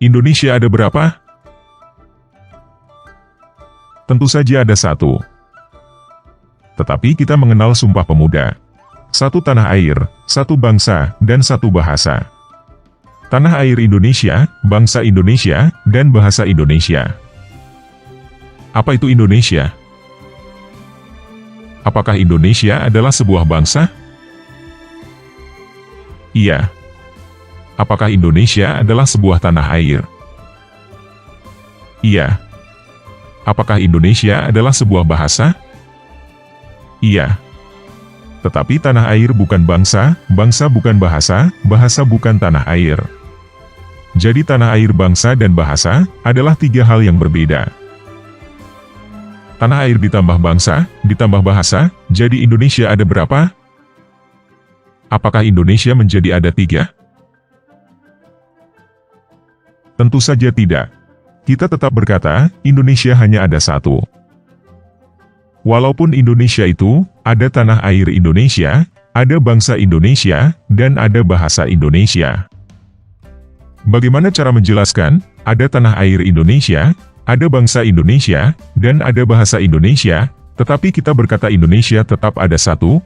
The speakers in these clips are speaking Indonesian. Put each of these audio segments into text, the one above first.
Indonesia ada berapa? Tentu saja ada satu. Tetapi kita mengenal Sumpah Pemuda. Satu tanah air, satu bangsa, dan satu bahasa. Tanah air Indonesia, bangsa Indonesia, dan bahasa Indonesia. Apa itu Indonesia? Apakah Indonesia adalah sebuah bangsa? Iya. Apakah Indonesia adalah sebuah tanah air? Iya. Apakah Indonesia adalah sebuah bahasa? Iya. Tetapi tanah air bukan bangsa, bangsa bukan bahasa, bahasa bukan tanah air. Jadi tanah air, bangsa, dan bahasa adalah tiga hal yang berbeda. Tanah air ditambah bangsa, ditambah bahasa, jadi Indonesia ada berapa? Apakah Indonesia menjadi ada tiga? Tentu saja tidak. Kita tetap berkata, Indonesia hanya ada satu. Walaupun Indonesia itu, ada tanah air Indonesia, ada bangsa Indonesia, dan ada bahasa Indonesia. Bagaimana cara menjelaskan, ada tanah air Indonesia, ada bangsa Indonesia, dan ada bahasa Indonesia, tetapi kita berkata Indonesia tetap ada satu?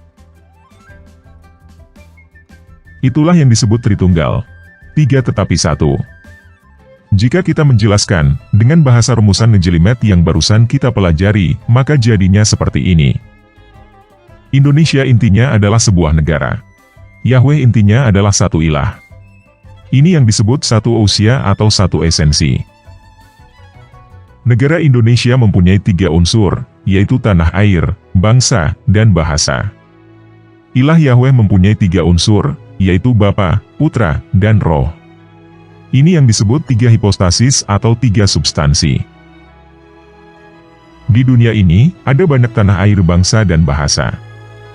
Itulah yang disebut Tritunggal. Tiga tetapi satu. Jika kita menjelaskan, dengan bahasa rumusan Nejelimet yang barusan kita pelajari, maka jadinya seperti ini. Indonesia intinya adalah sebuah negara. Yahweh intinya adalah satu ilah. Ini yang disebut satu ousia atau satu esensi. Negara Indonesia mempunyai tiga unsur, yaitu tanah air, bangsa, dan bahasa. Ilah Yahweh mempunyai tiga unsur, yaitu Bapa, Putra, dan Roh. Ini yang disebut tiga hipostasis atau tiga substansi. Di dunia ini, ada banyak tanah air, bangsa, dan bahasa.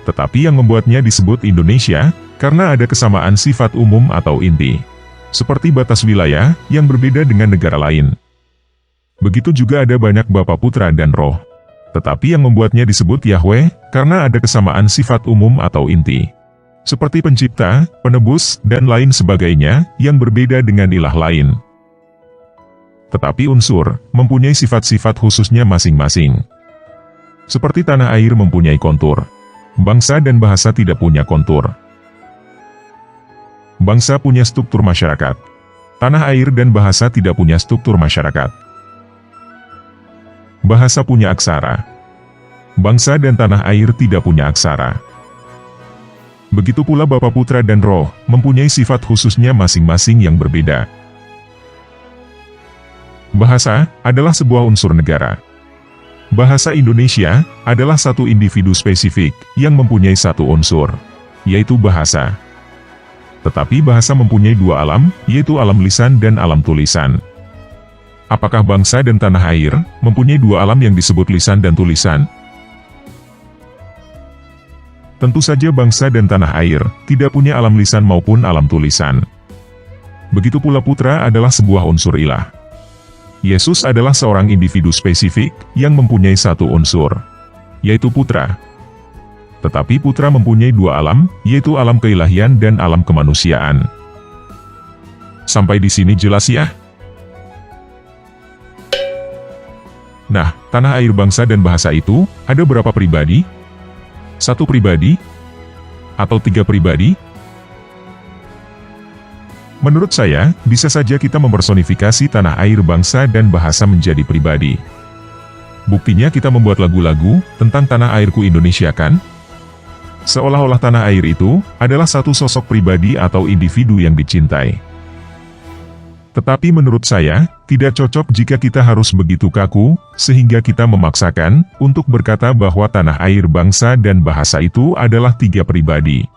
Tetapi yang membuatnya disebut Indonesia, karena ada kesamaan sifat umum atau inti. Seperti batas wilayah, yang berbeda dengan negara lain. Begitu juga ada banyak Bapa, Putra, dan Roh. Tetapi yang membuatnya disebut Yahweh, karena ada kesamaan sifat umum atau inti. Seperti pencipta, penebus, dan lain sebagainya, yang berbeda dengan ilah lain. Tetapi unsur, mempunyai sifat-sifat khususnya masing-masing. Seperti tanah air mempunyai kontur. Bangsa dan bahasa tidak punya kontur. Bangsa punya struktur masyarakat. Tanah air dan bahasa tidak punya struktur masyarakat. Bahasa punya aksara. Bangsa dan tanah air tidak punya aksara. Begitu pula Bapa, Putra, dan Roh, mempunyai sifat khususnya masing-masing yang berbeda. Bahasa adalah sebuah unsur negara. Bahasa Indonesia adalah satu individu spesifik yang mempunyai satu unsur, yaitu bahasa. Tetapi bahasa mempunyai dua alam, yaitu alam lisan dan alam tulisan. Apakah bangsa dan tanah air mempunyai dua alam yang disebut lisan dan tulisan? Tentu saja bangsa dan tanah air tidak punya alam lisan maupun alam tulisan. Begitu pula Putra adalah sebuah unsur ilah. Yesus adalah seorang individu spesifik yang mempunyai satu unsur, yaitu Putra. Tetapi Putra mempunyai dua alam, yaitu alam keilahian dan alam kemanusiaan. Sampai di sini jelas ya? Nah, tanah air, bangsa, dan bahasa itu ada berapa pribadi? Satu pribadi? Atau tiga pribadi? Menurut saya, bisa saja kita mempersonifikasi tanah air, bangsa, dan bahasa menjadi pribadi. Buktinya kita membuat lagu-lagu tentang tanah airku Indonesia kan? Seolah-olah tanah air itu adalah satu sosok pribadi atau individu yang dicintai. Tetapi menurut saya, tidak cocok jika kita harus begitu kaku, sehingga kita memaksakan untuk berkata bahwa tanah air, bangsa, dan bahasa itu adalah tiga pribadi.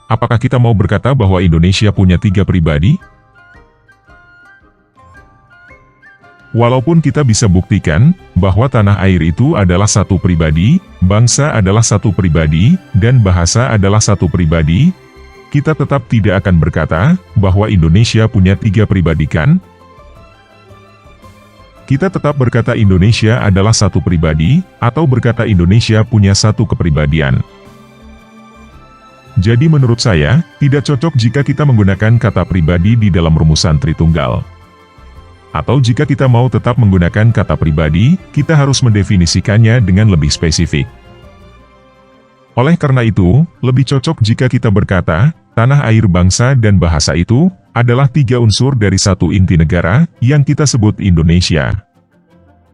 Apakah kita mau berkata bahwa Indonesia punya tiga pribadi? Walaupun kita bisa buktikan bahwa tanah air itu adalah satu pribadi, bangsa adalah satu pribadi, dan bahasa adalah satu pribadi, kita tetap tidak akan berkata bahwa Indonesia punya tiga pribadi kan? Kita tetap berkata Indonesia adalah satu pribadi, atau berkata Indonesia punya satu kepribadian. Jadi menurut saya, tidak cocok jika kita menggunakan kata pribadi di dalam rumusan Tritunggal. Atau jika kita mau tetap menggunakan kata pribadi, kita harus mendefinisikannya dengan lebih spesifik. Oleh karena itu, lebih cocok jika kita berkata, tanah air bangsa dan bahasa itu adalah 3 unsur dari satu inti negara yang kita sebut Indonesia.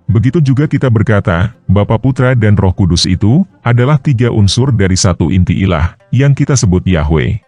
Begitu juga kita berkata, Bapa, Putra dan Roh Kudus itu adalah 3 unsur dari satu inti ilah yang kita sebut Yahweh.